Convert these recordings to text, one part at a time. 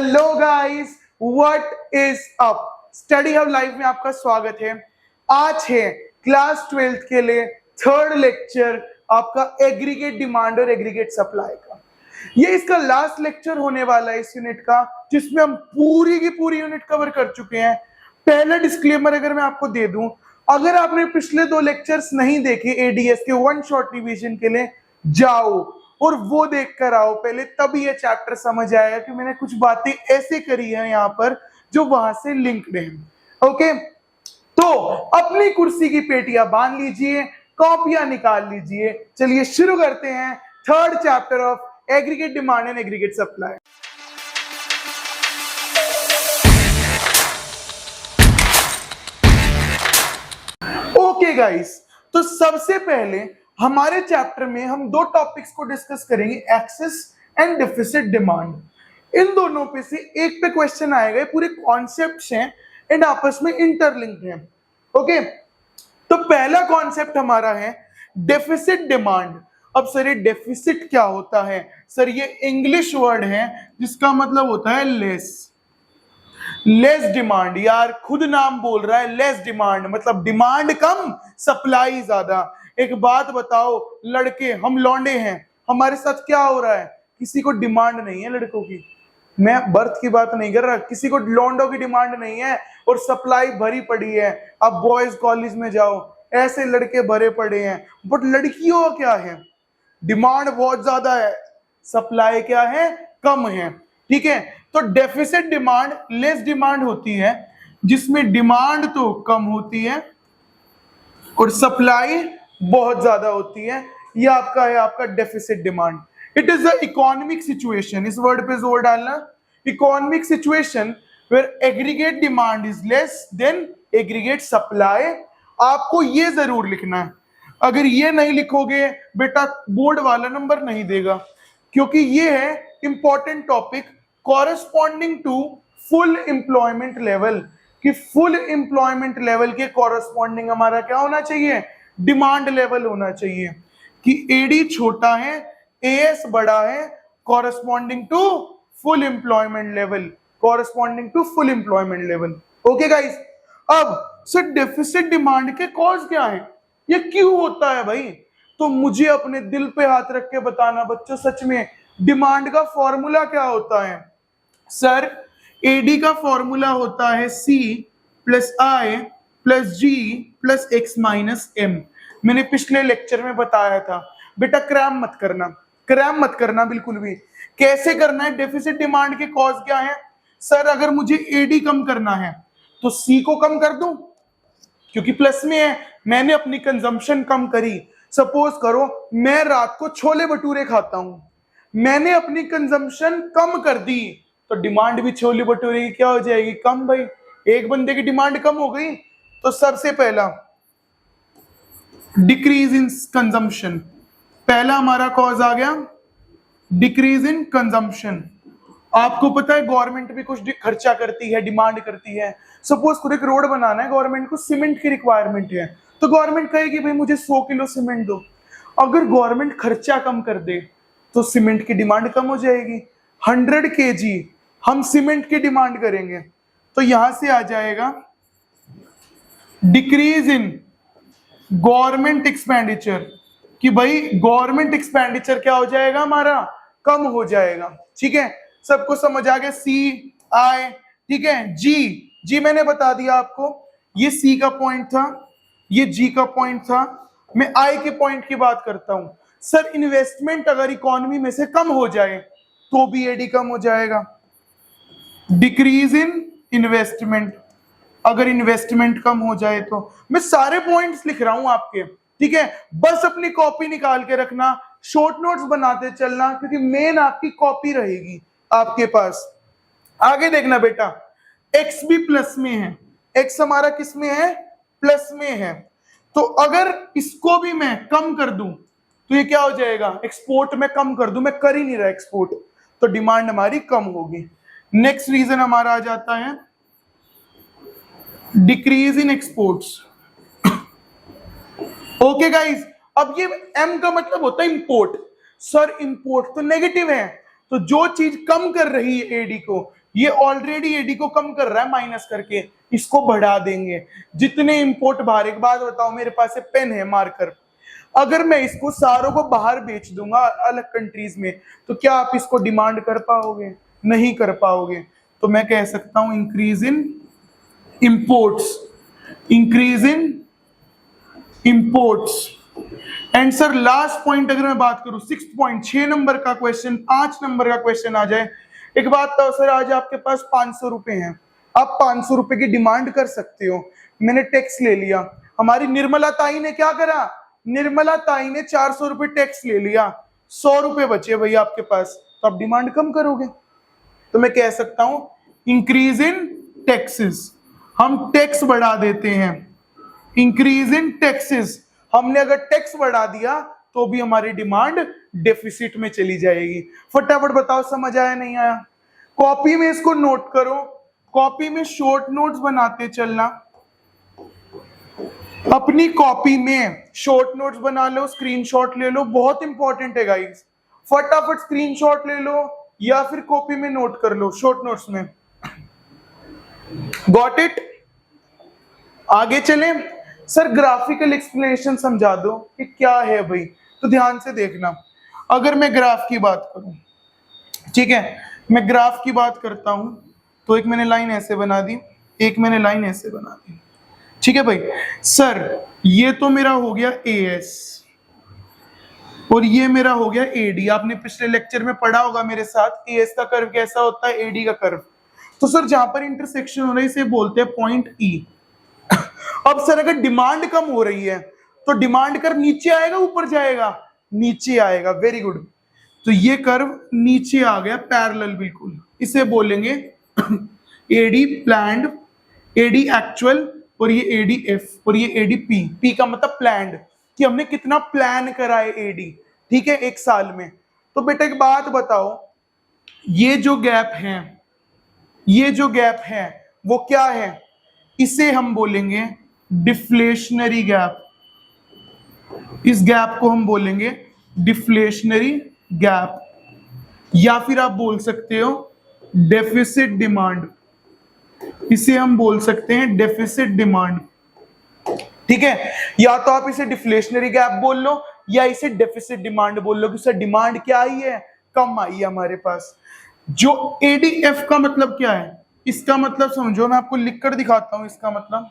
Hello guys, what is up. Study hub live में आपका स्वागत है। आज है क्लास 12th के लिए थर्ड लेक्चर आपका एग्रीगेट डिमांड और एग्रीगेट सप्लाई का। ये इसका लास्ट लेक्चर होने वाला है इस यूनिट का, जिसमें हम पूरी की पूरी यूनिट कवर कर चुके हैं। पहला डिस्क्लेमर अगर मैं आपको दे दूं, अगर आपने पिछले 2 लेक्चर्स नहीं देखे एडीएस के वन शॉट रिवीजन के लिए, जाओ और वो देख कर आओ पहले, तब ये चैप्टर समझ आएगा कि मैंने कुछ बातें ऐसे करी है यहाँ पर जो वहां से लिंक्ड है। ओके, तो अपनी कुर्सी की पेटियां बांध लीजिए, कॉपियां निकाल लीजिए। चलिए शुरू करते हैं third chapter of aggregate demand and aggregate supply. Okay guys, तो सबसे पहले हमारे चैप्टर में हम 2 टॉपिक्स को डिस्कस करेंगे, एक्सेस एंड डेफिसिट डिमांड। इन दोनों पे से एक पे क्वेश्चन आएगा। पूरे कॉन्सेप्ट्स हैं एंड आपस में इंटरलिंक्ड हैं। ओके, तो पहला कॉन्सेप्ट हमारा है डेफिसिट डिमांड। अब सर ये डेफिसिट क्या होता है? सर ये इंग्लिश वर्ड है जिसका मतलब होता है लेस डिमांड। यार खुद नाम बोल रहा है लेस डिमांड, मतलब डिमांड कम सप्लाई ज्यादा। एक बात बताओ लड़के, हम लौंडे हैं, हमारे साथ क्या हो रहा है? किसी को डिमांड नहीं है लड़कों की। मैं बर्थ की बात नहीं कर रहा, किसी को लौंडों की डिमांड नहीं है और सप्लाई भरी पड़ी है। अब बॉयज कॉलेज में जाओ, ऐसे लड़के भरे पड़े हैं, बट लड़कियों का क्या है? डिमांड बहुत ज्यादा है, सप्लाई क्या है? कम है। ठीक है, तो डेफिसिट डिमांड लेस डिमांड होती है, जिसमें डिमांड तो कम होती है और सप्लाई बहुत ज्यादा होती है। ये आपका है आपका deficit demand. It is the economic situation, इस वर्ड पे जोर डालना, economic situation where aggregate demand is less than aggregate supply. आपको ये जरूर लिखना है, अगर ये नहीं लिखोगे बेटा बोर्ड वाला नंबर नहीं देगा, क्योंकि ये है important topic corresponding to full employment level. कि फुल एम्प्लॉयमेंट लेवल के कॉरेस्पॉन्डिंग हमारा क्या होना चाहिए? डिमांड लेवल होना चाहिए। कि एडी छोटा है, एएस बड़ा है, corresponding to full employment level, corresponding to full employment level. Okay guys, अब सर डेफिसिट डिमांड के कॉज क्या है? ये क्यों होता है भाई? तो मुझे अपने दिल पे हाथ रख के बताना बच्चों, सच में डिमांड का फॉर्मूला क्या होता है? सर एडी का फॉर्मूला होता है सी प्लस आई प्लस जी प्लस एक्स माइनस एम। मैंने पिछले लेक्चर में बताया था बेटा, क्रैम मत करना, क्रैम मत करना बिल्कुल भी। कैसे करना है? डेफिसिट डिमांड के कॉज क्या है? सर अगर मुझे एडी कम करना है तो सी को कम कर दूं, क्योंकि प्लस में है, मैंने अपनी कंजम्पशन कम करी। सपोज करो मैं रात को छोले भटूरे खाता हूं, मैंने अपनी कंजम्पशन कम कर दी, तो डिमांड भी छोले भटूरे की क्या हो जाएगी? कम। भाई एक बंदे की डिमांड कम हो गई, तो सबसे पहला डिक्रीज इन कंजम्पशन, पहला हमारा कॉज आ गया डिक्रीज इन कंजम्पशन। आपको पता है गवर्नमेंट भी कुछ खर्चा करती है, डिमांड करती है। सपोज खुद एक रोड बनाना है, गवर्नमेंट को सीमेंट की रिक्वायरमेंट है, तो गवर्नमेंट कहेगी भाई मुझे 100 किलो सीमेंट दो। अगर गवर्नमेंट खर्चा कम कर दे तो सीमेंट की डिमांड कम हो जाएगी। 100 kg हम सीमेंट की डिमांड करेंगे, तो यहां से आ जाएगा डिक्रीज इन गवर्नमेंट एक्सपेंडिचर। कि भाई गवर्नमेंट एक्सपेंडिचर क्या हो जाएगा? हमारा कम हो जाएगा। ठीक है, सबको समझ आ गया? सी आई, ठीक है। जी मैंने बता दिया आपको, ये सी का पॉइंट था, ये जी का पॉइंट था। मैं आई के पॉइंट की बात करता हूं। सर इन्वेस्टमेंट अगर इकोनॉमी में से कम हो जाए तो भी एडी कम हो जाएगा। डिक्रीज इन इन्वेस्टमेंट, अगर इन्वेस्टमेंट कम हो जाए तो। मैं सारे पॉइंट्स लिख रहा हूं आपके, ठीक है। बस अपनी कॉपी निकाल के रखना, शॉर्ट नोट्स बनाते चलना, क्योंकि मेन आपकी कॉपी रहेगी आपके पास। आगे देखना बेटा, एक्स भी प्लस में है, एक्स हमारा किस में है? प्लस में है। तो अगर इसको भी मैं कम कर दूं तो ये क्या हो जाएगा? एक्सपोर्ट में कम कर दूं, मैं कर ही नहीं रहा एक्सपोर्ट, तो डिमांड हमारी कम होगी। नेक्स्ट रीजन हमारा आ जाता है decrease in exports. Okay guys, अब ये एम का मतलब होता है इंपोर्ट। सर इंपोर्ट तो नेगेटिव है, तो जो चीज कम कर रही है एडी को, ये ऑलरेडी एडी को कम कर रहा है माइनस करके, इसको बढ़ा देंगे जितने इंपोर्ट बाहर। एक बात बताओ, मेरे पास पेन है मार्कर, अगर मैं इसको सारों को बाहर बेच दूंगा अलग कंट्रीज में, तो क्या आप इसको डिमांड कर पाओगे? नहीं कर पाओगे। तो मैं कह सकता हूं increase in imports, increase in imports. And sir last point अगर मैं बात करूं, 6 पॉइंट, 6 नंबर का क्वेश्चन, 5 नंबर का क्वेश्चन आ जाए। एक बात तो सर, आज आपके पास 500 रुपए हैं, आप 500 रुपए की डिमांड कर सकते हो। मैंने टैक्स ले लिया, हमारी निर्मला ताई ने क्या करा, निर्मला ताई ने 400 रुपए टैक्स ले लिया, 100 रुपए बचे भैया आपके पास, तो आप डिमांड कम करोगे। तो मैं कह सकता हूं इंक्रीज इन टैक्सेस, हम टैक्स बढ़ा देते हैं, इंक्रीज इन टैक्सेस। हमने अगर टैक्स बढ़ा दिया तो भी हमारी डिमांड डेफिसिट में चली जाएगी। फटाफट बताओ समझ आया नहीं आया? कॉपी में इसको नोट करो, कॉपी में शॉर्ट नोट्स बनाते चलना, अपनी कॉपी में शॉर्ट नोट्स बना लो, स्क्रीनशॉट ले लो, बहुत इंपॉर्टेंट है गाइस। फटाफट स्क्रीनशॉट ले लो या फिर कॉपी में नोट कर लो शॉर्ट नोट्स में। Got it? आगे चले। सर ग्राफिकल एक्सप्लेनेशन समझा दो कि क्या है भाई, तो ध्यान से देखना। अगर मैं ग्राफ की बात करूं, ठीक है, मैं ग्राफ की बात करता हूं, तो एक मैंने लाइन ऐसे बना दी, एक मैंने लाइन ऐसे बना दी, ठीक है भाई। सर ये तो मेरा हो गया एएस और ये मेरा हो गया एडी। आपने पिछले लेक्चर में पढ़ा होगा मेरे साथ एएस का कर्व कैसा होता है, एडी का कर्व। तो सर जहां पर इंटरसेक्शन हो रहा है इसे बोलते हैं पॉइंट ई। अब सर अगर डिमांड कम हो रही है तो डिमांड कर्व नीचे आएगा ऊपर जाएगा? नीचे आएगा। Very good. तो ये कर्व नीचे आ गया पैरेलल बिल्कुल, इसे बोलेंगे एडी प्लैंड, एडी एक्चुअल, और ये एडी एफ और ये एडी पी। पी का मतलब प्लैंड, कि हमने कितना प्लान करा है एडी, ठीक है, एक साल में। तो बेटा एक बात बताओ, ये जो गैप है, ये जो गैप है वो क्या है? इसे हम बोलेंगे डिफ्लेशनरी गैप। इस गैप को हम बोलेंगे डिफ्लेशनरी गैप, या फिर आप बोल सकते हो डेफिसिट डिमांड। इसे हम बोल सकते हैं डेफिसिट डिमांड, ठीक है। या तो आप इसे डिफ्लेशनरी गैप बोल लो या इसे डेफिसिट डिमांड बोल लो, कि सर डिमांड क्या आई है, कम आई है हमारे पास। जो एडीएफ का मतलब क्या है, इसका मतलब समझो, मैं आपको लिखकर दिखाता हूं इसका मतलब।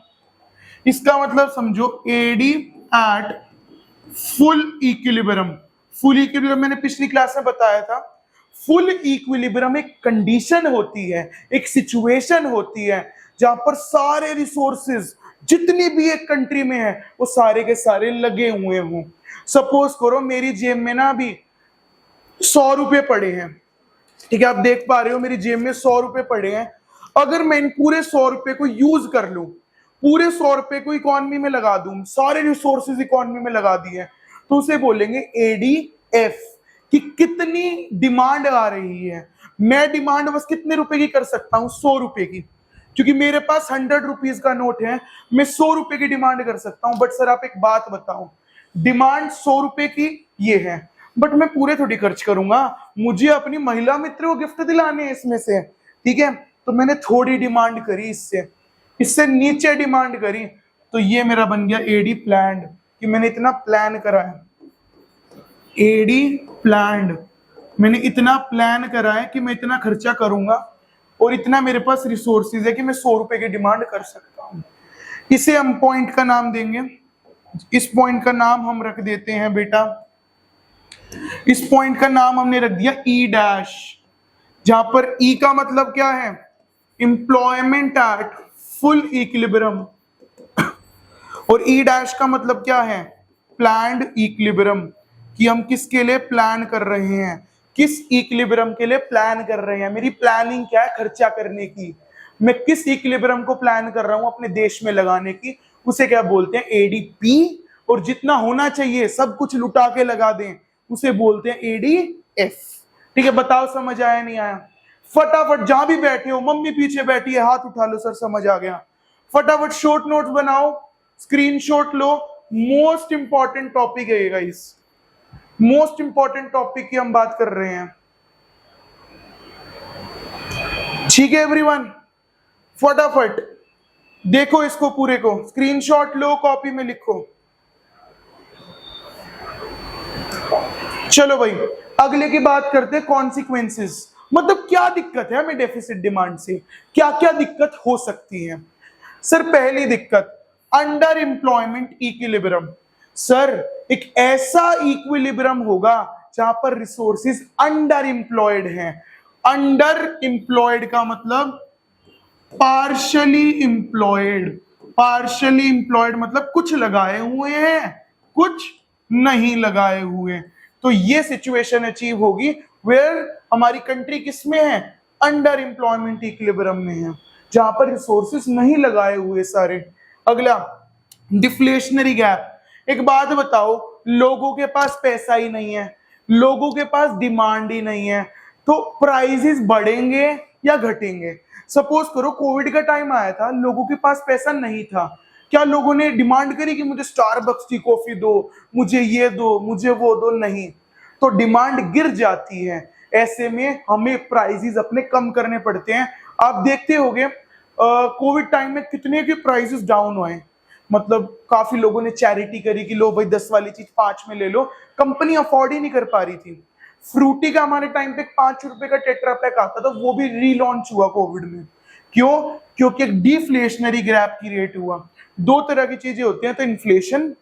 इसका मतलब समझो AD at full equilibrium. Full equilibrium मैंने पिछली क्लास में बताया था। फुल इक्विलिब्रियम एक कंडीशन होती है, एक सिचुएशन होती है जहां पर सारे रिसोर्सेज जितनी भी एक कंट्री में है वो सारे के सारे लगे हुए हों। सपोज करो मेरी जेब में ना अभी 100 रुपए पड़े हैं, ठीक है, आप देख पा रहे हो मेरी जेब में 100 रुपए पड़े हैं। अगर मैं इन पूरे 100 रुपए को यूज कर लूं, पूरे 100 रुपए को इकोनॉमी में लगा दूं, सारे रिसोर्सेज इकोनॉमी में लगा दिए, तो उसे बोलेंगे एडीएफ, कि कितनी डिमांड आ रही है। मैं डिमांड बस कितने रुपए की कर सकता हूं? 100 रुपए की, क्योंकि मेरे पास 100 रुपीज का नोट है, मैं 100 रुपए की डिमांड कर सकता हूं। बट सर आप एक बात बताओ, डिमांड 100 रुपए की ये है, बट मैं पूरे थोड़ी खर्च करूंगा, मुझे अपनी महिला मित्र को गिफ्ट दिलाने हैं इसमें से, ठीक है। तो मैंने थोड़ी डिमांड करी, इससे नीचे डिमांड करी, तो ये मेरा बन गया एडी प्लान्ड, कि मैंने इतना प्लान करा है। एडी प्लान्ड, मैंने इतना प्लान करा है कि मैं इतना खर्चा करूंगा और इतना मेरे पास रिसोर्सेज है कि मैं 100 रुपए की डिमांड कर सकता हूं। इसे हम पॉइंट का नाम देंगे। इस पॉइंट का नाम हम रख देते हैं बेटा, इस पॉइंट का नाम हमने रख दिया ई डैश, जहां पर ई का मतलब क्या है, एम्प्लॉयमेंट एट फुल इक्विलिब्रियम, और ई डैश का मतलब क्या है, प्लान्ड इक्विलिब्रियम, कि हम किसके लिए प्लान कर रहे हैं, किस इक्विलिब्रियम के लिए प्लान कर रहे हैं। मेरी प्लानिंग क्या है, खर्चा करने की। मैं किस इक्विलिब्रियम को प्लान कर रहा हूं अपने देश में लगाने की, उसे क्या बोलते हैं, एडीपी। और जितना होना चाहिए सब कुछ लुटा के लगा दें, उसे बोलते हैं एडीएफ। ठीक है, बताओ समझ आया नहीं आया? फटाफट जहां भी बैठे हो, मम्मी पीछे बैठी है, हाथ उठा लो, सर समझ आ गया। फटाफट शॉर्ट नोट्स बनाओ, स्क्रीनशॉट लो। मोस्ट इंपॉर्टेंट टॉपिक है गाइस, मोस्ट इंपॉर्टेंट टॉपिक की हम बात कर रहे हैं। ठीक है एवरीवन, फटाफट देखो इसको पूरे को, स्क्रीनशॉट लो, कॉपी में लिखो। चलो भाई अगले की बात करते हैं, कॉन्सिक्वेंसेस, मतलब क्या दिक्कत है हमें डेफिसिट डिमांड से, क्या क्या दिक्कत हो सकती है। सर पहली दिक्कत, अंडर एम्प्लॉयमेंट इक्विलिब्रियम। सर एक ऐसा इक्विलिब्रियम होगा जहां पर रिसोर्सेज अंडर एम्प्लॉयड हैं। अंडर एम्प्लॉयड का मतलब पार्शली एम्प्लॉयड, पार्शली एम्प्लॉयड मतलब कुछ लगाए हुए हैं कुछ नहीं लगाए हुए। तो ये सिचुएशन अचीव होगी वेयर हमारी कंट्री किसमें है, अंडर एम्प्लॉयमेंट इक्विलिब्रियम में है, जहां पर रिसोर्सेस नहीं लगाए हुए सारे। अगला डिफ्लेशनरी गैप। एक बात बताओ, लोगों के पास पैसा ही नहीं है, लोगों के पास डिमांड ही नहीं है, तो प्राइसेस बढ़ेंगे या घटेंगे। सपोज करो कोविड का टाइम आया था, लोगों के पास पैसा नहीं था, क्या लोगों ने डिमांड करी कि मुझे स्टारबक्स की कॉफी दो, मुझे ये दो, मुझे वो दो? नहीं। तो डिमांड गिर जाती है, ऐसे में हमें प्राइसेस अपने कम करने पड़ते हैं। आप देखते होंगे कोविड टाइम में कितने के प्राइसेस डाउन हुए, मतलब काफी लोगों ने चैरिटी करी कि लो भाई 10 वाली चीज 5 में ले लो, कंपनी अफोर्ड ही नहीं कर पा रही थी। फ्रूटी का हमारे टाइम पे 5 रुपए का टेट्रा पैक आता था, वो भी रीलॉन्च हुआ कोविड में। क्यों? क्योंकि एक डिफ्लेशनरी ग्रैप की रेट हुआ। दो तरह की चीजें होती हैं, तो इन्फ्लेशन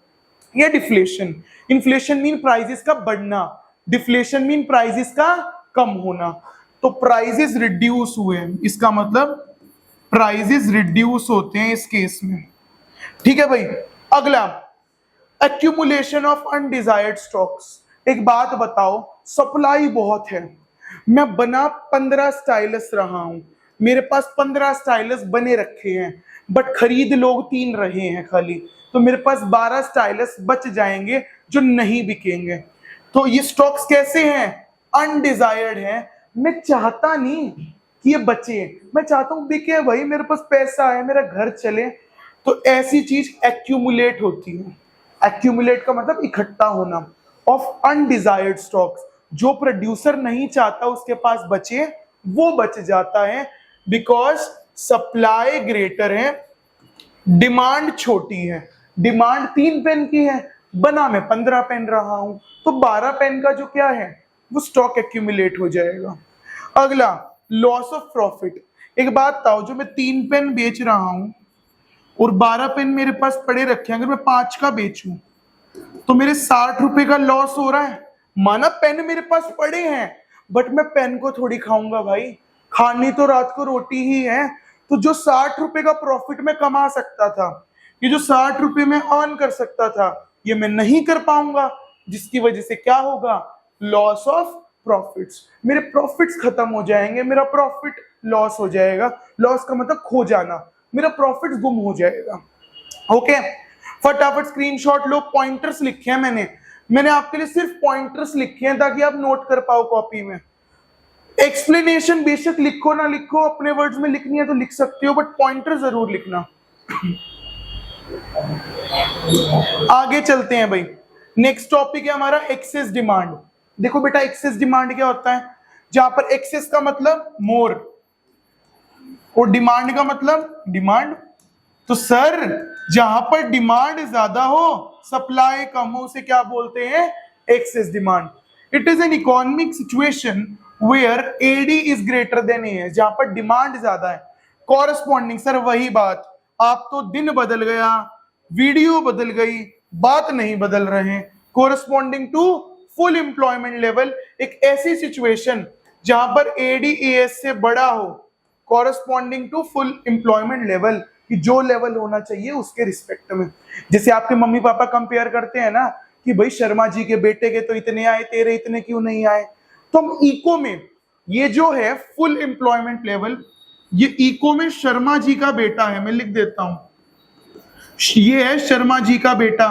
या डिफ्लेशन। इन्फ्लेशन मीन प्राइसेस का बढ़ना, डिफ्लेशन मीन प्राइसेस का कम होना। तो प्राइसेस रिड्यूस हुए, इसका मतलब प्राइसेस रिड्यूस होते हैं इस केस में। ठीक है भाई। अगला, एक्यूमुलेशन ऑफ अनडिजायर्ड स्टॉक्स। एक बात बताओ, सप्लाई बहुत है, मैं बना 15 स्टाइलस रहा हूं, मेरे पास 15 स्टाइलस बने रखे हैं, बट खरीद लोग 3 रहे हैं खाली, तो मेरे पास 12 स्टाइलस बच जाएंगे जो नहीं बिकेंगे। तो ये स्टॉक्स कैसे हैं? अनडिजायर्ड हैं। मैं चाहता नहीं कि ये बचे, मैं चाहता हूं बिके भाई, मेरे पास पैसा है, मेरा घर चले। तो ऐसी चीज एक्यूमुलेट होती है। एक्यूमुलेट का मतलब इकट्ठा होना, ऑफ अनडिजायर्ड स्टॉक्स। जो प्रोड्यूसर नहीं चाहता उसके पास बचे, वो बच जाता है, बिकॉज सप्लाई ग्रेटर है, डिमांड छोटी है। डिमांड 3 पेन की है, बना मैं 15 पेन रहा हूं, तो 12 पेन का जो क्या है वो स्टॉक एक्यूमुलेट हो जाएगा। अगला, लॉस ऑफ प्रॉफिट। एक बात बताओ, जो मैं 3 पेन बेच रहा हूं और 12 पेन मेरे पास पड़े रखे हैं, अगर मैं 5 का बेचूं तो मेरे 60 रुपए का लॉस हो रहा है। माना पेन मेरे पास पड़े हैं, बट मैं पेन को थोड़ी खाऊंगा भाई, खानी तो रात को रोटी ही है। तो जो 60 रुपए का प्रॉफिट में कमा सकता था, ये जो 60 रुपए में अर्न कर सकता था, ये मैं नहीं कर पाऊंगा, जिसकी वजह से क्या होगा? Loss of profits. मेरे प्रॉफिट्स खत्म हो जाएंगे, मेरा प्रॉफिट लॉस हो जाएगा। लॉस का मतलब खो जाना, मेरा प्रॉफिट गुम हो जाएगा। ओके, फटाफट स्क्रीनशॉट लो, पॉइंटर्स लिखे हैं मैंने आपके लिए सिर्फ पॉइंटर्स लिखे हैं ताकि आप नोट कर पाओ कॉपी में। एक्सप्लेनेशन बेशक लिखो ना लिखो, अपने वर्ड्स में लिखनी है तो लिख सकते हो, बट पॉइंटर जरूर लिखना। आगे चलते हैं भाई। नेक्स्ट टॉपिक है हमारा एक्सेस डिमांड। देखो बेटा, एक्सेस डिमांड क्या होता है? जहां पर एक्सेस का मतलब मोर और डिमांड का मतलब डिमांड। तो सर जहां पर डिमांड ज्यादा हो, सप्लाई कम हो, उसे क्या बोलते हैं? Excess demand. It is an economic situation where AD is greater than a, जहां पर डिमांड ज्यादा है। कॉरस्पॉन्डिंग, सर वही बात, आप तो दिन बदल गया, वीडियो बदल गई, बात नहीं बदल रहे। Corresponding to full employment level, एक ऐसी सिचुएशन जहां पर एडीएएस से बड़ा हो, corresponding to full employment level, कि जो लेवल होना चाहिए उसके रिस्पेक्ट में। जैसे आपके मम्मी पापा कंपेयर करते हैं ना कि भाई शर्मा जी के बेटे के तो इतने आए, तेरे इतने क्यों नहीं आए। तो हम इको में, ये जो है फुल एम्प्लॉयमेंट लेवल, ये इको में शर्मा जी का बेटा है, मैं लिख देता हूं, ये है शर्मा जी का बेटा।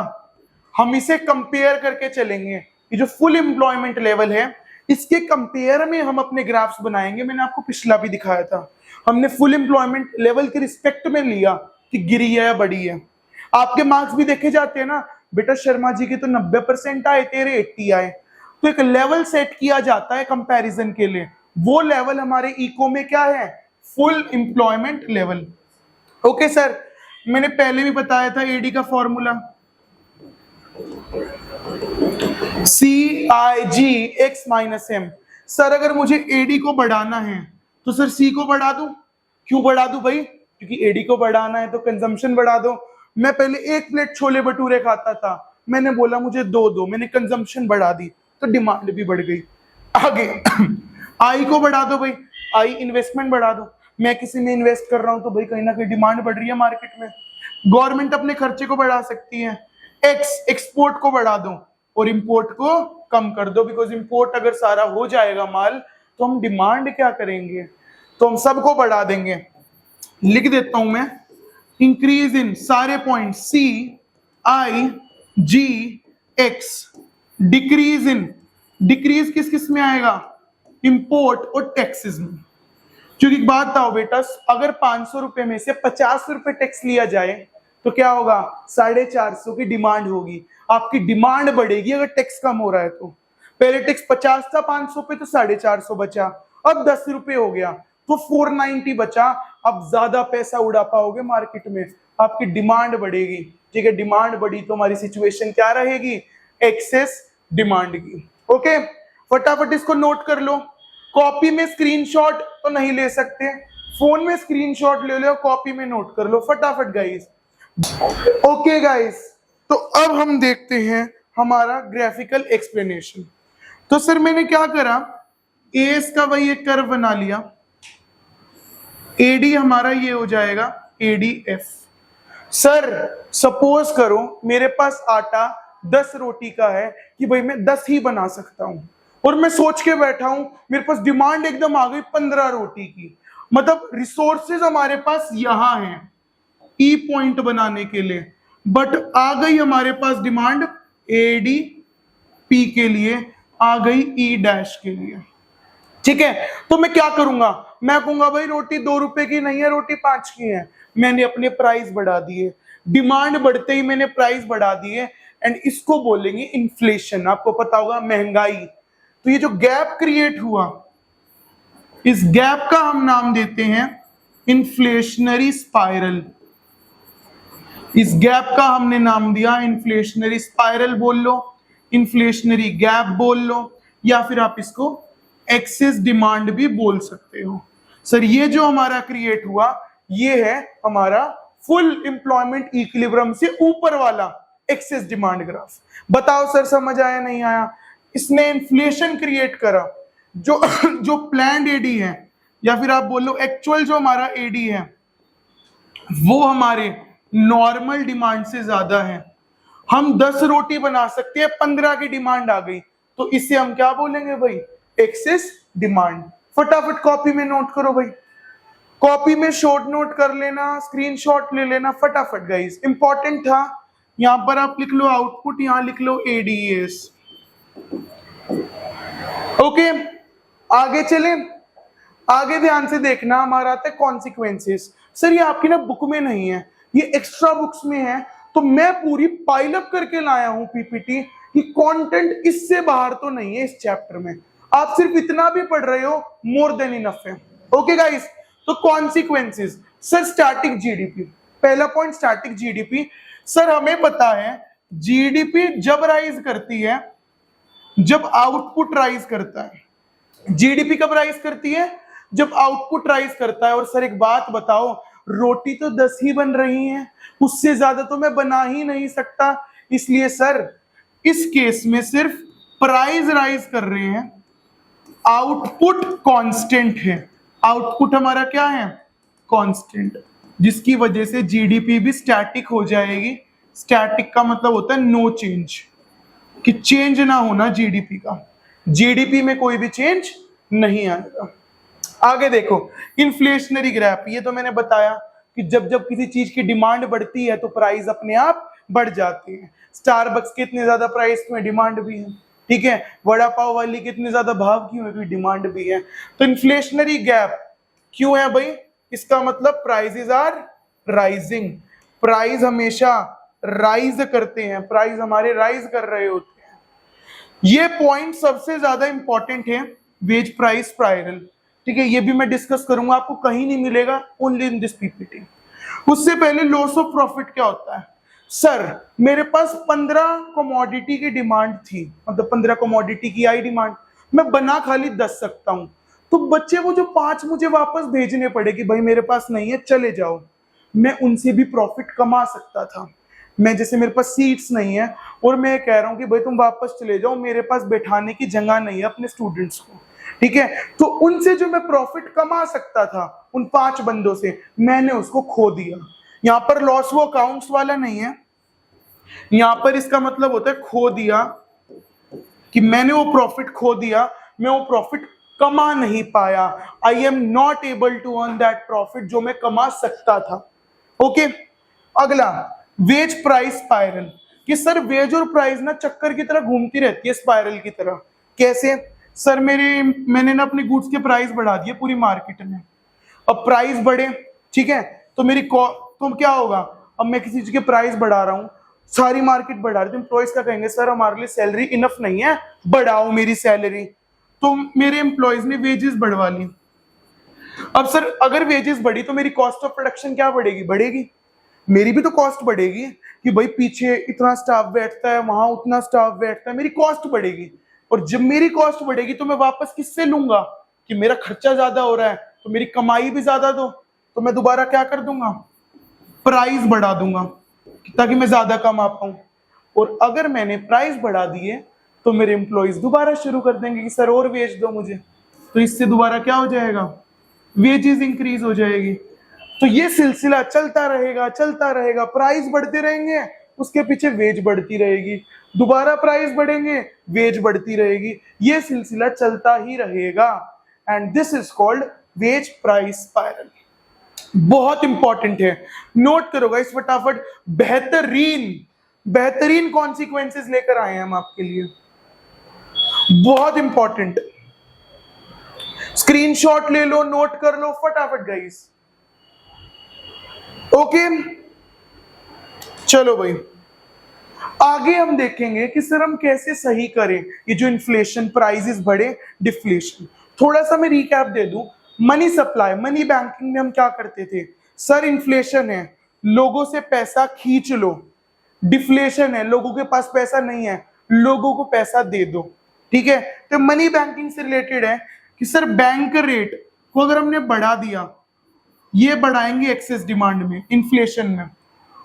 हम इसे कंपेयर करके चलेंगे, ये जो फुल एम्प्लॉयमेंट लेवल है इसके कंपेयर में हम अपने ग्राफ्स बनाएंगे। मैंने आपको पिछला भी दिखाया था, हमने फुल एम्प्लॉयमेंट लेवल के रिस्पेक्ट में लिया कि गिरी है या बढ़ी है। आपके मार्क्स भी देखे जाते हैं ना, बेटा शर्मा जी के तो 90% आए, तेरे 80 आए। तो एक लेवल सेट किया जाता है कंपैरिजन के लिए, वो लेवल हमारे इको में क्या है? Full employment level. Okay sir, मैंने पहले भी बताया था एडी का फॉर्मूला CIG(x-m). सर अगर मुझे एडी को बढ़ाना है तो सर सी को बढ़ा दूं। क्यों बढ़ा दूं भाई? क्योंकि एडी को बढ़ाना है तो कंजम्पशन बढ़ा दो। मैं पहले 1 प्लेट छोले भटूरे खाता था, मैंने बोला मुझे 2 दो, मैंने कंजम्पशन बढ़ा दी तो डिमांड भी बढ़ गई। आगे आई को बढ़ा दो भाई, आई इन्वेस्टमेंट बढ़ा दो। मैं किसी में इन्वेस्ट कर रहा हूं तो भाई कहीं ना कहीं डिमांड बढ़ रही है मार्केट में। गवर्नमेंट अपने खर्चे को बढ़ा सकती है। एक्स एक्सपोर्ट को बढ़ा दो और इंपोर्ट को कम कर दो, बिकॉज इंपोर्ट अगर सारा हो जाएगा माल तो हम डिमांड क्या करेंगे, तो हम सबको बढ़ा देंगे। लिख देता हूं मैं, इंक्रीज इन सारे point CIG(x), decrease in, decrease किस किस में आएगा, इंपोर्ट और टैक्सेस में। क्योंकि एक बात बताओ बेटा, अगर 500 रुपए में से 50 रुपए टैक्स लिया जाए तो क्या होगा, 450 की डिमांड होगी। आपकी डिमांड बढ़ेगी अगर टैक्स कम हो रहा है तो। पहले टैक्स 50 था 500 पे तो 450 बचा, अब 10 रुपए हो गया तो 490 बचा। अब ज्यादा पैसा उड़ा पाओगे मार्केट में, आपकी डिमांड बढ़ेगी। ठीक है, डिमांड बढ़ी तो हमारी सिचुएशन क्या रहेगी, एक्सेस डिमांड की। ओके, फटाफट इसको नोट कर लो। कॉपी में स्क्रीनशॉट तो नहीं ले सकते, फोन में स्क्रीनशॉट ले लो, कॉपी में नोट कर लो फटाफट गाइस। ओके गाइस, तो अब हम देखते हैं हमारा ग्राफिकल एक्सप्लेनेशन। तो सर मैंने क्या करा, एस का वही एक कर्व बना लिया, एडी हमारा ये हो जाएगा ADF। सर सपोज करो मेरे पास आटा 10 रोटी का है कि भाई मैं 10 ही बना सकता हूं, और मैं सोच के बैठा हूं मेरे पास डिमांड एकदम आ गई 15 रोटी की। मतलब रिसोर्सेज हमारे पास यहां हैं ई पॉइंट बनाने के लिए, बट आ गई हमारे पास डिमांड ADP के लिए, आ गई E' के लिए। ठीक है, तो मैं क्या करूंगा, मैं कहूंगा भाई रोटी 2 रुपए की नहीं है, रोटी 5 की है। मैंने अपने प्राइस बढ़ा दिए, डिमांड बढ़ते ही मैंने प्राइस बढ़ा दिए, एंड इसको बोलेंगे इन्फ्लेशन। आपको पता होगा महंगाई। तो ये जो गैप क्रिएट हुआ, इस गैप का हम नाम देते हैं इन्फ्लेशनरी स्पाइरल। इस गैप का हमने नाम दिया इन्फ्लेशनरी स्पाइरल बोल लो, इन्फ्लेशनरी गैप बोल लो, या फिर आप इसको एक्सेस डिमांड भी बोल सकते हो। सर ये जो हमारा क्रिएट हुआ ये है हमारा फुल एम्प्लॉयमेंट इक्विलिब्रियम से ऊपर वाला एक्सेस डिमांड ग्राफ। बताओ सर समझ आया नहीं आया? इसने इन्फ्लेशन क्रिएट करा। जो प्लान्ड एडी है, या फिर आप बोलो एक्चुअल जो हमारा एडी है, वो हमारे नॉर्मल डिमांड से ज्यादा है। हम 10 रोटी बना सकते हैं, 15 की डिमांड आ गई, तो इसे हम क्या बोलेंगे भाई, एक्सेस डिमांड। फटाफट कॉपी में नोट करो भाई, कॉपी में शॉर्ट नोट कर लेना, स्क्रीनशॉट ले लेना फटाफट गाइस, इंपॉर्टेंट था। यहां पर आप लिख लो आउटपुट, यहां लिख लो ADS। ओके, आगे चले। आगे ध्यान से देखना, हमारा आता है कॉन्सिक्वेंसेस। सर ये आपकी ना बुक में नहीं है, ये एक्स्ट्रा बुक्स में है, तो मैं पूरी पाइल अप करके लाया हूं PPT कि कंटेंट इससे बाहर तो नहीं है इस चैप्टर में। आप सिर्फ इतना भी पढ़ रहे हो, मोर देन इनफ है। ओके गाइस, तो कॉन्सिक्वेंसेस। सर स्टैटिक GDP, पहला पॉइंट स्टैटिक GDP। सर हमें पता है GDP जब राइज करती है जब आउटपुट राइज करता है। GDP कब राइज करती है, जब आउटपुट राइज करता है। और सर एक बात बताओ, रोटी तो 10 ही बन रही हैं, उससे ज्यादा तो मैं बना ही नहीं सकता, इसलिए सर इस केस में सिर्फ प्राइस राइज कर रहे हैं, आउटपुट कांस्टेंट है। आउटपुट हमारा क्या है, कांस्टेंट, जिसकी वजह से GDP भी स्टैटिक हो जाएगी। स्टैटिक का मतलब होता है नो चेंज, कि चेंज ना होना GDP का। GDP में कोई भी चेंज नहीं आएगा। आगे देखो इन्फ्लेशनरी ग्राफ, ये तो मैंने बताया कि जब जब किसी चीज की डिमांड बढ़ती है तो प्राइस अपने आप बढ़ जाते हैं। स्टारबक्स के इतने ज्यादा प्राइस क्यों है, डिमांड भी है। ठीक है, वड़ा पाव वाली के इतने ज्यादा भाव क्यों है, क्योंकि डिमांड भी है। तो इन्फ्लेशनरी गैप क्यों है भाई, इसका मतलब प्राइसेस आर राइजिंग। प्राइस हमेशा राइज करते हैं, प्राइस हमारे राइज कर रहे होते हैं। ये पॉइंट सबसे ज्यादा इंपॉर्टेंट है वेज प्राइस स्पाइरल। ठीक है, ये भी मैं डिस्कस करूंगा, आपको कहीं नहीं मिलेगा, ओनली इन दिस पीपीटी। उससे पहले लॉस ऑफ प्रॉफिट क्या होता है? सर मेरे पास 15 कमोडिटी की डिमांड थी, मतलब 15 कमोडिटी की आई डिमांड, मैं बना खाली 10 सकता हूं, तो बच्चे वो जो 5 मुझे वापस भेजने पड़े कि भाई मेरे पास नहीं है चले जाओ, मैं उनसे भी प्रॉफिट कमा सकता था। मैं जैसे मेरे पास सीट्स नहीं है और मैं कह रहा हूं कि भाई तुम वापस चले जाओ, मेरे पास बैठाने की जगह नहीं है अपने स्टूडेंट्स को, ठीक है, तो उनसे जो मैं प्रॉफिट कमा सकता था उन 5 बंदों से, मैंने उसको खो दिया। यहां पर लॉस वो अकाउंट्स वाला नहीं है, यहां पर इसका मतलब होता है खो दिया, कि मैंने वो प्रॉफिट खो दिया, मैं वो प्रॉफिट कमा नहीं पाया, I am not able to earn that profit जो मैं कमा सकता था। ओके, अगला वेज प्राइस स्पाइरल, कि सर वेज और प्राइस ना चक्कर की तरह घूमती रहती है, स्पाइरल की तरह। कैसे? सर मैंने ना अपने गुड्स के प्राइस बढ़ा दिए पूरी मार्केट में, अब प्राइस बढ़े, ठीक है, तो तो क्या होगा, अब मैं किसी चीज के प्राइस बढ़ा रहा हूं, सारी मार्केट बढ़ा रही है, एम्प्लॉइज क्या कहेंगे, सर हमारे लिए सैलरी इनफ नहीं है, बढ़ाओ मेरी सैलरी, तो मेरे एम्प्लॉइज ने वेजेस बढ़वा ली। अब सर अगर वेजेस बढ़ी तो मेरी कॉस्ट ऑफ प्रोडक्शन क्या बढ़ेगी? बढ़ेगी, मेरी भी तो कॉस्ट बढ़ेगी, कि भाई पीछे इतना स्टाफ बैठता है, वहां उतना स्टाफ बैठता है, मेरी कॉस्ट बढ़ेगी, और जब मेरी कॉस्ट बढ़ेगी तो मैं वापस किससे लूंगा, कि मेरा खर्चा ज्यादा हो रहा है तो मेरी कमाई भी ज्यादा दो, तो मैं दोबारा क्या कर दूंगा, प्राइस बढ़ा दूंगा ताकि मैं ज्यादा कमा पाऊं। और अगर मैंने प्राइस बढ़ा दिए तो मेरे एम्प्लॉइज दोबारा शुरू कर देंगे कि सर और वेज दो मुझे, तो इससे दोबारा क्या हो जाएगा, वेजेस इंक्रीज हो जाएगी। तो ये सिलसिला चलता रहेगा, प्राइस बढ़ते रहेंगे, उसके पीछे वेज बढ़ती रहेगी, दोबारा प्राइस बढ़ेंगे, वेज बढ़ती रहेगी, ये सिलसिला चलता ही रहेगा, and this is called wage price spiral. बहुत इंपॉर्टेंट है, नोट करो गाइस फटाफट, बेहतरीन कॉन्सिक्वेंसेस लेकर आए हैं हम आपके लिए, बहुत इंपॉर्टेंट, स्क्रीनशॉट ले लो, नोट कर लो फटाफट गाइस। ओके, चलो भाई आगे हम देखेंगे कि सर हम कैसे सही करें ये जो इन्फ्लेशन, प्राइसेस बढ़े, डिफ्लेशन। थोड़ा सा मैं रिकैप दे दूं, मनी सप्लाई, मनी बैंकिंग में हम क्या करते थे, सर इन्फ्लेशन है लोगों से पैसा खींच लो, डिफ्लेशन है लोगों के पास पैसा नहीं है लोगों को पैसा दे दो, ठीक है, तो मनी बैंकिंग से रिलेटेड है कि सर बैंक रेट को अगर हमने बढ़ा दिया, ये बढ़ाएंगे एक्सेस डिमांड में, इन्फ्लेशन में,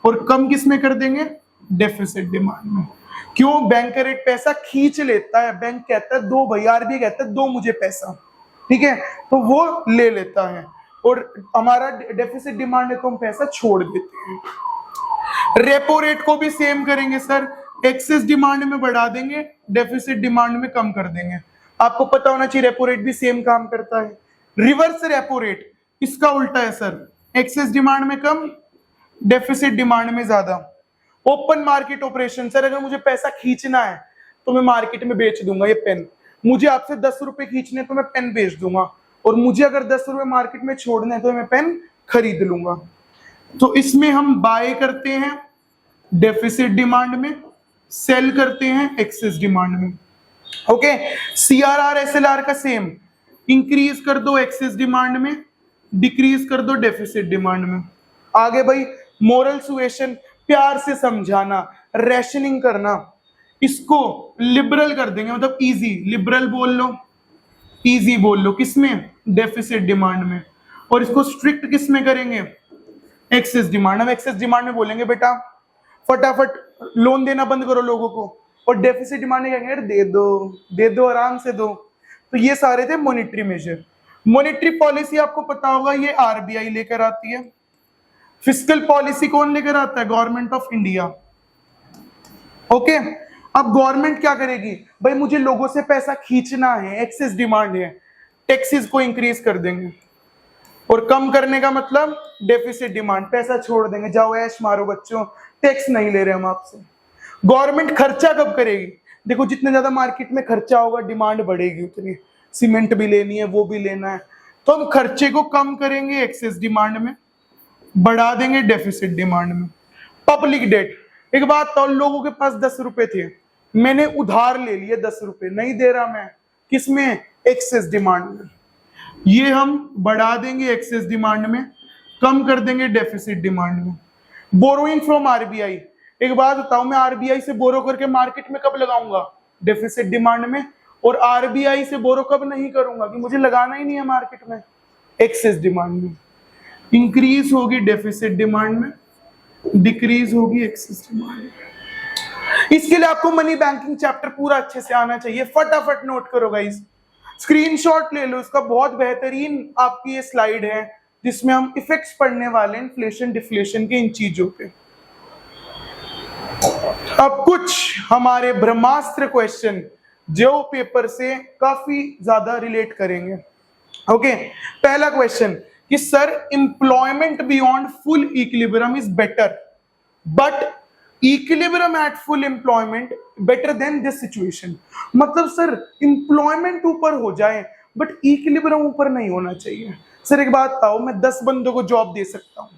और कम किस में कर देंगे, डेफिसिट डिमांड में। क्यों? बैंक का रेट पैसा खींच लेता है, बैंक कहता है दो भाई, आरबीआई कहता है दो मुझे पैसा, ठीक है, तो वो ले लेता है, और हमारा डेफिसिट डिमांड है तो हम पैसा छोड़ देते हैं। रेपो रेट को भी सेम करेंगे सर, एक्सेस डिमांड में बढ़ा देंगे, डेफिसिट डिमांड में कम कर देंगे। आपको पता होना चाहिए रेपो रेट भी सेम काम करता है। रिवर्स रेपो रेट इसका उल्टा है सर, एक्सेस डिमांड में कम, डेफिसिट डिमांड में ज्यादा। ओपन मार्केट ऑपरेशन, सर अगर मुझे पैसा खींचना है तो मैं मार्केट में बेच दूंगा ये पेन, मुझे आपसे 10 रुपए खींचने तो मैं पेन बेच दूंगा, और मुझे अगर 10 रुपए मार्केट में छोड़ने तो मैं पेन खरीद लूंगा। तो इसमें हम बाय करते हैं डेफिसिट डिमांड में, सेल करते हैं एक्सेस डिमांड में। ओके, सीआरआर एसएलआर का सेम, इंक्रीज कर दो एक्सेस डिमांड में, डिक्रीज कर दो डेफिसिट डिमांड में। आगे भाई मोरल सुएशन, प्यार से समझाना, रैशनिंग करना, इसको लिबरल कर देंगे, मतलब इजी, लिबरल बोल लो, इजी बोल लो, किसमें, डेफिसिट डिमांड में, और इसको स्ट्रिक्ट किस में करेंगे, एक्सेस डिमांड। हम एक्सेस डिमांड में बोलेंगे बेटा फटाफट लोन देना बंद करो लोगों को, और डेफिसिट डिमांड में कहेंगे दे दो आराम से दो। तो ये सारे थे मॉनेटरी मेजर। मॉनेटरी पॉलिसी आपको पता होगा ये आरबीआई लेकर आती है, फिस्कल पॉलिसी कौन लेकर आता है, गवर्नमेंट ऑफ इंडिया। ओके, अब गवर्नमेंट क्या करेगी, भाई मुझे लोगों से पैसा खींचना है, एक्सेस डिमांड है, टैक्सेस को इंक्रीज कर देंगे, और कम करने का मतलब डेफिसिट डिमांड, पैसा छोड़ देंगे, जाओ ऐश मारो बच्चों, टैक्स नहीं ले रहे हम आपसे। गवर्नमेंट खर्चा कब करेगी, देखो जितना ज्यादा मार्केट में खर्चा होगा डिमांड बढ़ेगी उतनी, सीमेंट भी लेनी है वो भी लेना है, तो हम खर्चे को कम करेंगे एक्सेस डिमांड में, बढ़ा देंगे डेफिसिट डिमांड में। पब्लिक डेट, एक बात तो लोगों के पास 10 रुपए थे, मैंने उधार ले लिए 10 रुपए, नहीं दे रहा मैं, किसमें, एक्सेस डिमांड में। ये हम बढ़ा देंगे एक्सेस डिमांड में, कम कर देंगे डेफिसिट डिमांड में। बोरोइंग फ्रॉम आरबीआई, एक बात बताओ, मैं आरबीआई से बोरो करके मार्केट में कब लगाऊंगा? डेफिसिट डिमांड में। और आरबीआई से बोरो कब नहीं करूंगा? कि मुझे लगाना ही नहीं है मार्केट में, एक्सेस डिमांड में। इंक्रीज होगी डेफिसिट डिमांड में, डिक्रीज होगी एक्सेस डिमांड में। इसके लिए आपको मनी बैंकिंग चैप्टर पूरा अच्छे से आना चाहिए। फटाफट नोट करो गाइस, स्क्रीनशॉट ले लो इसका, बहुत बेहतरीन आपकी ये स्लाइड है जिसमें हम इफेक्ट्स पढ़ने वाले हैं इन्फ्लेशन डिफ्लेशन के इन चीजों पे। अब कुछ हमारे ब्रह्मास्त्र क्वेश्चन जो पेपर से काफी ज्यादा रिलेट करेंगे। ओके, पहला क्वेश्चन कि sir employment beyond full equilibrium is better, but equilibrium at full employment better than this situation. मतलब सर एम्प्लॉयमेंट ऊपर हो जाए बट इक्विलिब्रियम ऊपर नहीं होना चाहिए। सर एक बात बताओ, मैं 10 बंदों को जॉब दे सकता हूँ,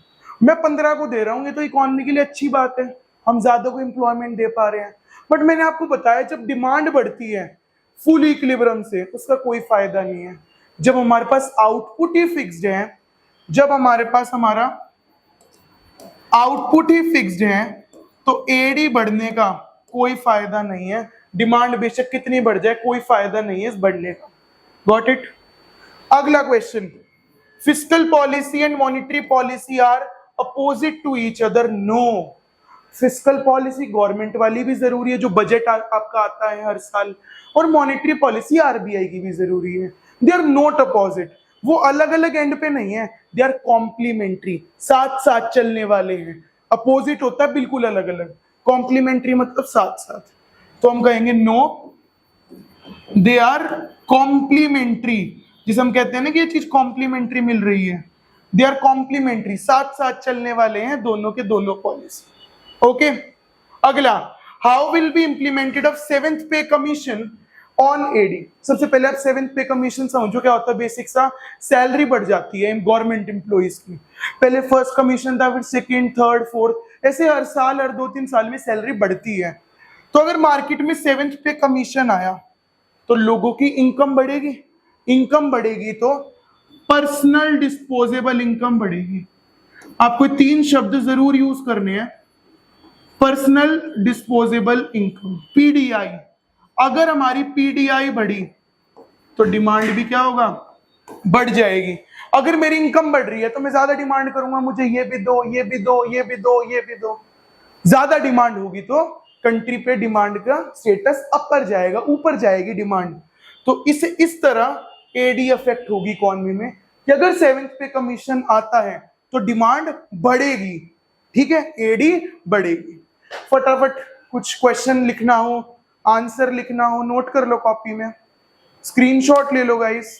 मैं 15 को दे रहा हूँ, ये तो इकोनॉमी के लिए अच्छी बात है, हम ज्यादा को एम्प्लॉयमेंट दे पा रहे हैं। बट मैंने आपको बताया जब डिमांड बढ़ती है फुल इक्विलिब्रियम से उसका कोई फायदा नहीं है। जब हमारे पास आउटपुट ही फिक्स्ड है, जब हमारे पास हमारा आउटपुट ही फिक्स्ड है तो एडी बढ़ने का कोई फायदा नहीं है। डिमांड बेशक कितनी बढ़ जाए कोई फायदा नहीं है इस बढ़ने का। Got it? अगला question, fiscal policy and monetary policy are opposite to each other. No, fiscal policy government वाली भी जरूरी है जो बजट आपका आता है हर साल, और मॉनेटरी पॉलिसी आरबीआई की भी जरूरी है। दे आर नॉट अपोजिट, वो अलग अलग एंड पे नहीं है, दे आर कॉम्प्लीमेंट्री, साथ साथ चलने वाले हैं। अपोजिट होता है बिल्कुल अलग अलग, कॉम्प्लीमेंट्री मतलब साथ साथ। तो हम कहेंगे नो, दे आर कॉम्प्लीमेंट्री, जिसे हम कहते हैं ना कि ये चीज कॉम्प्लीमेंट्री मिल रही है, दे आर कॉम्प्लीमेंट्री, साथ साथ चलने वाले हैं दोनों के दोनों पॉलिसी। ओके, अगला, how will be implemented of 7th पे कमीशन ऑन एडी। सबसे पहले आप 7th पे कमीशन समझो क्या होता है। बेसिक सा सैलरी बढ़ जाती है गवर्नमेंट एम्प्लॉइज की, पहले फर्स्ट कमीशन था, फिर सेकंड, थर्ड, फोर्थ, ऐसे हर साल हर 2-3 साल में सैलरी बढ़ती है। तो अगर मार्केट में 7th पे कमीशन आया तो लोगों की इनकम बढ़ेगी, इनकम बढ़ेगी तो पर्सनल डिस्पोजेबल इनकम बढ़ेगी। आपको 3 शब्द जरूर यूज करने हैं, पर्सनल डिस्पोजेबल इनकम, पीडीआई। अगर हमारी पीडीआई बढ़ी तो डिमांड भी क्या होगा? बढ़ जाएगी। अगर मेरी इनकम बढ़ रही है तो मैं ज्यादा डिमांड करूंगा, मुझे ये भी दो, ये भी दो, ये भी दो, ये भी दो। ज्यादा डिमांड होगी तो कंट्री पे डिमांड का स्टेटस अपर जाएगा, ऊपर जाएगी डिमांड। तो इस तरह एडी इफेक्ट होगी इकोनॉमी में कि अगर 7th पे कमीशन आता है तो डिमांड बढ़ेगी, ठीक है, एडी बढ़ेगी। फटाफट कुछ क्वेश्चन लिखना हो, आंसर लिखना हो, नोट कर लो कॉपी में, स्क्रीनशॉट ले लो गाइस।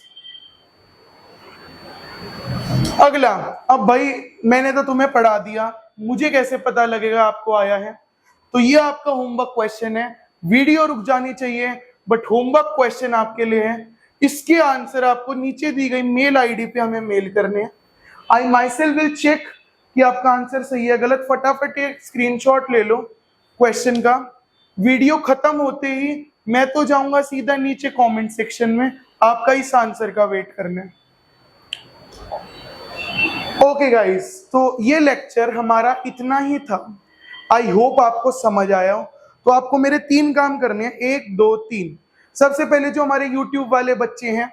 अगला, अब भाई मैंने तो तुम्हें पढ़ा दिया, मुझे कैसे पता लगेगा आपको आया है? तो ये आपका होमवर्क क्वेश्चन है, वीडियो रुक जानी चाहिए बट होमवर्क क्वेश्चन आपके लिए है। इसके आंसर आपको नीचे दी गई मेल आईडी पे हमें मेल करने हैं। आई माई सेल्फ विल चेक कि आपका आंसर सही है गलत। फटाफट एक स्क्रीनशॉट ले लो क्वेश्चन का। वीडियो खत्म होते ही मैं तो जाऊंगा सीधा नीचे कमेंट सेक्शन में आपका इस आंसर का वेट करने। ओके गाइस, तो ये लेक्चर हमारा इतना ही था। आई होप आपको समझ आया हो। तो आपको मेरे 3 काम करने हैं, 1, 2, 3। सबसे पहले जो हमारे YouTube वाले बच्चे हैं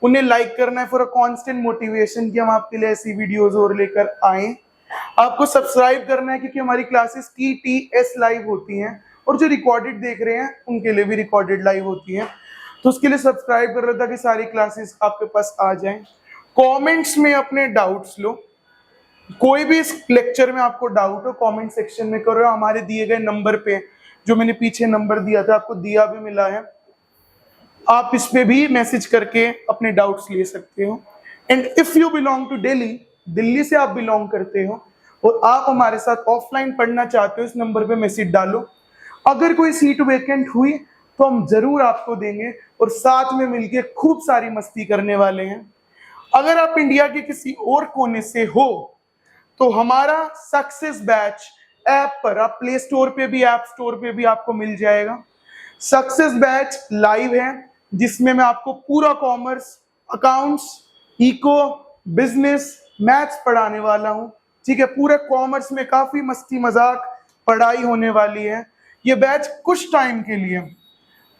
उन्हें लाइक करना है फॉर अ कांस्टेंट मोटिवेशन कि हम आपके लिए ऐसी वीडियोस और लेकर आए। आपको सब्सक्राइब करना है क्योंकि हमारी क्लासेस TTS लाइव होती हैं, और जो रिकॉर्डेड देख रहे हैं उनके लिए भी रिकॉर्डेड लाइव होती हैं। तो उसके लिए सब्सक्राइब कर लो ताकि सारी क्लासेस आपके पास आ जाएं। कमेंट्स में अपने डाउट्स लो, कोई भी इस लेक्चर में आपको डाउट हो कमेंट सेक्शन में करो, हमारे दिए गए नंबर पे, जो मैंने पीछे नंबर दिया था आपको दिया भी मिला है, आप इस पे भी मैसेज करके अपने डाउट्स ले सकते हो। And if you belong to Delhi, Delhi से आप बिलोंग करते हो और आप हमारे साथ ऑफलाइन पढ़ना चाहते हो, इस नंबर पे मैसेज डालो। अगर कोई सीट वेकेंट हुई तो हम जरूर आपको देंगे और साथ में मिलके खूब सारी मस्ती करने वाले हैं। अगर आप इंडिया के किसी और कोने से हो तो हमारा सक्सेस बैच ऐप पर, आप प्ले स्टोर पे भी ऐप स्टोर पे भी आपको मिल जाएगा। सक्सेस बैच लाइव है जिसमें मैं आपको पूरा commerce, accounts, eco, business, maths पढ़ाने वाला हूँ। ठीक है, पूरे कॉमर्स में काफी मस्ती मजाक पढ़ाई होने वाली है। ये बैच कुछ टाइम के लिए,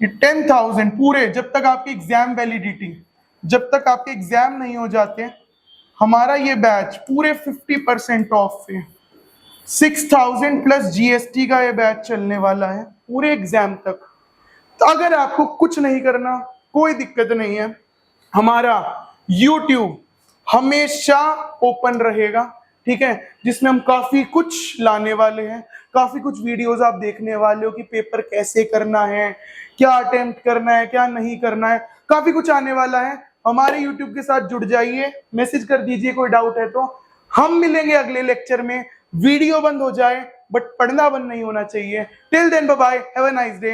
ये 10,000 पूरे, जब तक आपकी एग्जाम वैलिडिटी, जब तक आपके एग्जाम नहीं हो जाते, हमारा ये बैच पूरे 50% ऑफ पे 6,000 प्लस जीएसटी का ये बैच चलने वाला है पूरे एग्जाम तक। तो अगर आपको कुछ नहीं करना, कोई दिक्कत नहीं है, हमारा YouTube हमेशा ओपन रहेगा। ठीक है, जिसमें हम काफी कुछ लाने वाले हैं, काफी कुछ वीडियोस आप देखने वाले हो कि पेपर कैसे करना है, क्या अटेम्प्ट करना है, क्या नहीं करना है, काफी कुछ आने वाला है। हमारे YouTube के साथ जुड़ जाइए, मैसेज कर दीजिए कोई डाउट है तो। हम मिलेंगे अगले लेक्चर में। वीडियो बंद हो जाए बट पढ़ना बंद नहीं होना चाहिए। Till then bye bye, have a nice day.